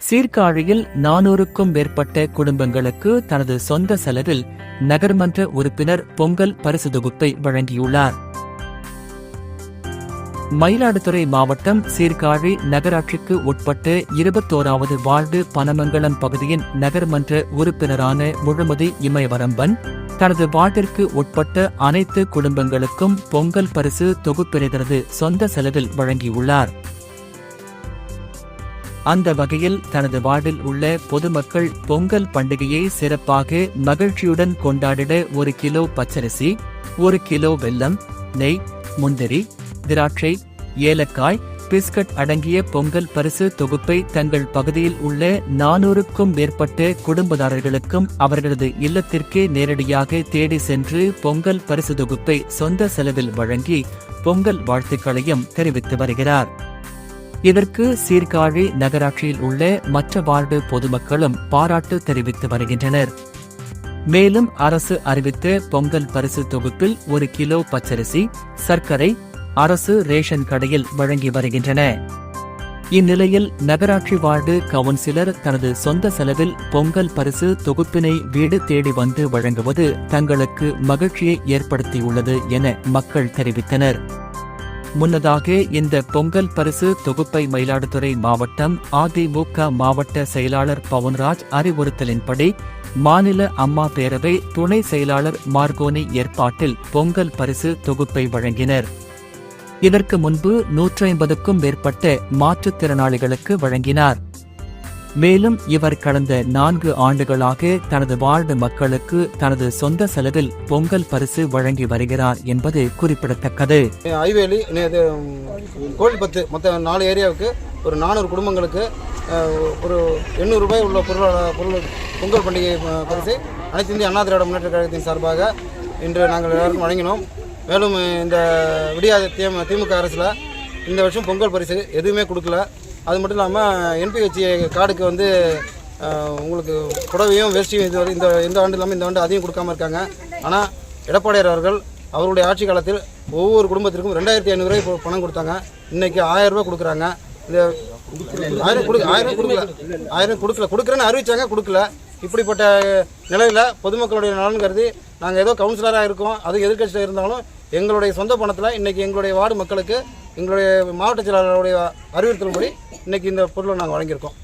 சீர்காழியில் 400க்கும் மேற்பட்ட குடும்பங்களுக்கு தனது சொந்த செலவில் நகர்மன்ற உறுப்பினர் பொங்கல் பரிசு தொகுப்பை வழங்கியுள்ளார். மயிலாடுதுறை மாவட்டம் சீர்காழி நகராட்சிக்கு உட்பட்ட 21வது வார்டு பனமங்கலம் பகுதியின் நகர்மன்ற உறுப்பினரான முழுமதி இமயவரம்பன் தனது வார்டிற்கு உட்பட்ட அனைத்து குடும்பங்களுக்கும் பொங்கல் பரிசு தொகுப்பினை தனது சொந்த செலவில் வழங்கியுள்ளார். அந்த வகையில் தனது வார்டில் உள்ள பொதுமக்கள் பொங்கல் பண்டிகையை சிறப்பாக மகிழ்ச்சியுடன் கொண்டாடிட 1 கிலோ பச்சரிசி, 1 கிலோ வெல்லம், நெய், முந்திரி, திராட்சை, ஏலக்காய், பிஸ்கட் அடங்கிய பொங்கல் பரிசு தொகுப்பை தங்கள் பகுதியில் உள்ள 400க்கும் மேற்பட்ட குடும்பதாரர்களுக்கும் அவர்களது இல்லத்திற்கே நேரடியாக தேடி சென்று பொங்கல் பரிசு தொகுப்பை சொந்த செலவில் வழங்கி பொங்கல் வாழ்த்துக்களையும் தெரிவித்து வருகிறார். இதற்கு சீர்காழி நகராட்சியில் உள்ள மற்ற வார்டு பொதுமக்களும் பாராட்டு தெரிவித்து வருகின்றனர். மேலும் அரசு அறிவித்த பொங்கல் பரிசு தொகுப்பில் 1 கிலோ பச்சரிசி, சர்க்கரை அரசு ரேஷன் கடையில் வழங்கி வருகின்றன. இந்நிலையில் நகராட்சி வார்டு கவுன்சிலர் தனது சொந்த செலவில் பொங்கல் பரிசு தொகுப்பினை வீடு தேடி வந்து வழங்குவது தங்களுக்கு மகிழ்ச்சியை ஏற்படுத்தியுள்ளது என மக்கள் தெரிவித்தனர். முன்னதாக இந்த பொங்கல் பரிசு தொகுப்பை மயிலாடுதுறை மாவட்டம் அதிமுக மாவட்ட செயலாளர் பவன்ராஜ் அறிவுறுத்தலின்படி மாநில அம்மா பேரவை துணை செயலாளர் மார்கோனி ஏற்பாட்டில் பொங்கல் பரிசு தொகுப்பை வழங்கினர். இதற்கு முன்பு 150க்கும் மேற்பட்ட மாற்றுத்திறனாளிகளுக்கு வழங்கினார். மேலும் இவர் கடந்த 4 ஆண்டுகளாக தனது வார்டு மக்களுக்கு தனது சொந்த செலவில் பொங்கல் பரிசு வழங்கி வருகிறார் என்பது குறிப்பிடத்தக்கது. ஐவேலி கோழிப்பத்து மொத்த 4 ஏரியாவுக்கு ஒரு 400 குடும்பங்களுக்கு ஒரு 800 ரூபாய் உள்ள பொருள் பொங்கல் பண்டிகை பரிசு அனைத்து இந்திய அண்ணா திராவிட முன்னேற்ற கழகத்தின் சார்பாக இன்று நாங்கள் எல்லாருக்கும் வழங்கினோம். மேலும் இந்த விடியாத திமுக அரசில் இந்த வருஷம் பொங்கல் பரிசு எதுவுமே கொடுக்கல. அது மட்டும் இல்லாமல் என்பிஹெச் கார்டுக்கு வந்து உங்களுக்கு புடவையும் வேஷ்டியும் இந்த ஆண்டு இல்லாமல் இந்த ஆண்டு அதையும் கொடுக்காம இருக்காங்க. ஆனால் எடப்பாடியார் அவர்கள் அவருடைய ஆட்சி காலத்தில் ஒவ்வொரு குடும்பத்திற்கும் 2500 ரூபாய் பணம் கொடுத்தாங்க. இன்றைக்கி 1000 ரூபாய் கொடுக்குறாங்க. இது 1000 கொடுக்கல கொடுக்குறேன்னு அறிவிச்சாங்க, கொடுக்கல. இப்படிப்பட்ட நிலையில் பொதுமக்களுடைய நலன் கருதி நாங்கள் ஏதோ கவுன்சிலராக இருக்கோம், அது எதிர்க்கட்சியில் இருந்தாலும் எங்களுடைய சொந்த பணத்தில் இன்றைக்கி எங்களுடைய வார்டு மக்களுக்கு எங்களுடைய மாவட்ட செயலாளருடைய அறிவுறுத்தல்படி இன்றைக்கி இந்த பொருளை நாங்கள் வழங்கியிருக்கோம்.